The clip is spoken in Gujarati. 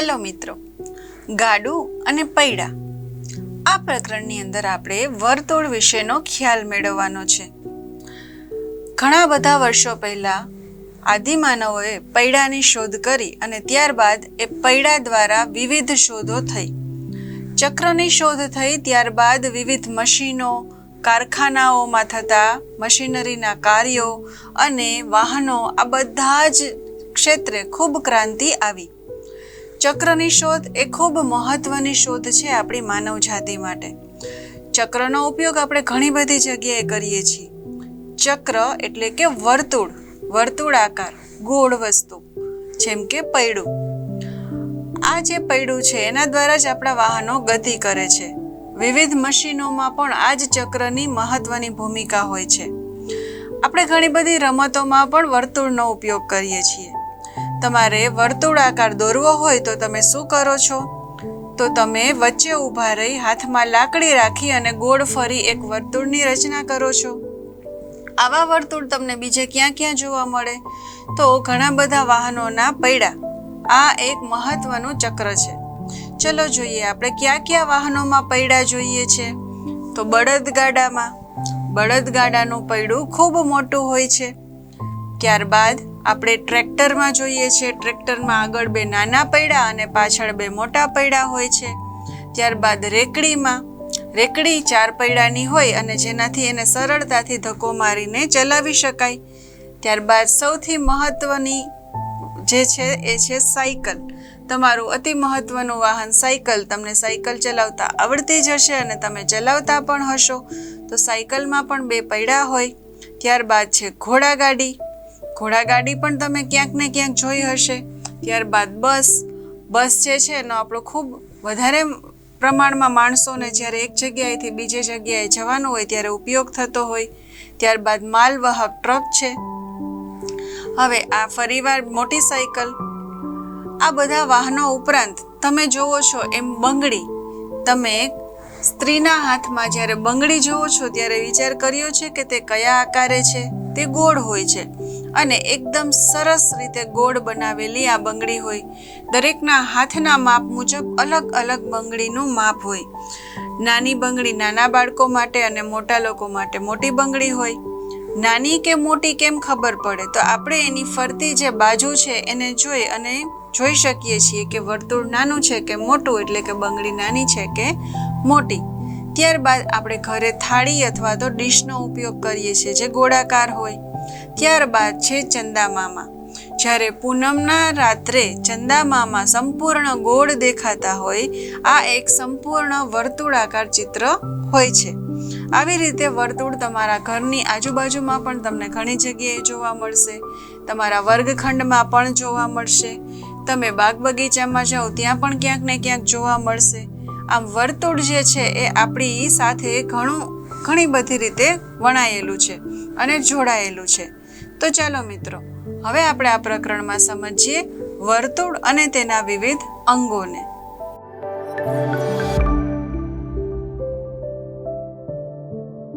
હેલો મિત્રો, ગાડું અને પૈડા આ પ્રકરણની અંદર આપણે વર્તુળ વિશેનો ખ્યાલ મેળવવાનો છે. ઘણા બધા વર્ષો પહેલા આદિમાનવોએ પૈડાની શોધ કરી અને ત્યારબાદ એ પૈડા દ્વારા વિવિધ શોધો થઈ. ચક્રની શોધ થઈ, ત્યારબાદ વિવિધ મશીનો, કારખાનાઓમાં થતા મશીનરીના કાર્યો અને વાહનો, આ બધા જ ક્ષેત્રે ખૂબ ક્રાંતિ આવી. ચક્રની શોધ એ ખૂબ મહત્વની શોધ છે આપણી માનવ જાતિ માટે. ચક્રનો ઉપયોગ આપણે ઘણી બધી જગ્યાએ કરીએ છીએ. ચક્ર એટલે કે વર્તુળ, વર્તુળાકાર ગોળ વસ્તુ, જેમ કે પૈડું. આ જે પૈડું છે એના દ્વારા જ આપણા વાહનો ગતિ કરે છે. વિવિધ મશીનોમાં પણ આ જ ચક્રની મહત્વની ભૂમિકા હોય છે. આપણે ઘણી બધી રમતોમાં પણ વર્તુળનો ઉપયોગ કરીએ છીએ. તમારે વર્તુળાકાર દોરવો હોય તો તમે શું કરો છો? તો તમે વચ્ચે ઊભા રહી હાથમાં લાકડી રાખી અને ગોળ ફરી એક વર્તુળની રચના કરો છો. આવા વર્તુળ તમને બીજે ક્યાં ક્યાં જોવા મળે? તો ઘણા બધા વાહનોના પૈડા આ એક મહત્વનું ચક્ર છે. ચલો જોઈએ આપણે ક્યાં ક્યાં વાહનોમાં પૈડા જોઈએ છે. તો બળદગાડામાં, બળદગાડાનું પૈડું ખૂબ મોટું હોય છે. ત્યારબાદ આપણે ટ્રેક્ટરમાં જોઈએ છીએ. ટ્રેક્ટરમાં આગળ 2 નાના પૈડા અને પાછળ 2 મોટા પૈડા હોય છે. ત્યારબાદ રેકડીમાં, રેકડી 4 પૈડાની હોય અને જેનાથી એને સરળતાથી ધક્કો મારીને ચલાવી શકાય. ત્યારબાદ સૌથી મહત્વની જે છે એ છે સાયકલ. તમારું અતિ મહત્વનું વાહન સાયકલ. તમને સાયકલ ચલાવતા આવડતી જ હશે અને તમે ચલાવતા પણ હશો. તો સાયકલમાં પણ 2 પૈડા હોય. ત્યારબાદ છે ઘોડાગાડી. ઘોડાગાડી પણ તમે ક્યાંક ને ક્યાંક જોઈ હશે. ત્યારબાદ બસ. બસ જે છે એનો આપણો ખૂબ વધારે પ્રમાણમાં માણસોને જ્યારે એક જગ્યાએથી બીજી જગ્યાએ જવાનું હોય ત્યારે ઉપયોગ થતો હોય. ત્યારબાદ માલવાહક ટ્રક છે. હવે આ ફરીવાર મોટી સાયકલ. આ બધા વાહનો ઉપરાંત તમે જોવો છો એમ બંગડી. તમે સ્ત્રીના હાથમાં જ્યારે બંગડી જોવો છો ત્યારે વિચાર કર્યો છે કે તે કયા આકારે છે? તે ગોળ હોય છે અને એકદમ સરસ રીતે ગોળ બનાવેલી આ બંગડી હોય. દરેકના હાથના માપ મુજબ અલગ અલગ બંગડીનું માપ હોય. નાની બંગડી નાના બાળકો માટે અને મોટા લોકો માટે મોટી બંગડી હોય. નાની કે મોટી કેમ ખબર પડે? તો આપણે એની ફરતી જે બાજુ છે એને જોઈ અને જોઈ શકીએ છીએ કે વર્તુળ નાનું છે કે મોટું, એટલે કે બંગડી નાની છે કે મોટી. ત્યારબાદ આપણે ઘરે થાળી અથવા તો ડીશનો ઉપયોગ કરીએ છીએ જે ગોળાકાર હોય. ત્યારબાદ છે ચંદામામા. જ્યારે પૂનમના રાત્રે ચંદામામા સંપૂર્ણ ગોળ દેખાતા હોય, આ એક સંપૂર્ણ વર્તુળાકાર ચિત્ર હોય છે. આવી રીતે વર્તુળ તમારા ઘરની આજુબાજુમાં પણ તમને ઘણી જગ્યાએ જોવા મળશે. તમારા વર્ગખંડમાં પણ જોવા મળશે. તમે બાગ બગીચામાં જાઓ ત્યાં પણ ક્યાંક ને ક્યાંક જોવા મળશે. આમ વર્તુળ જે છે એ આપણી સાથે ઘણી બધી રીતે વણાયેલું છે અને જોડાયેલું છે. તો ચાલો મિત્રો, હવે આપણે આ પ્રકરણમાં સમજીએ વર્તુળ અને તેના વિવિધ અંગોને.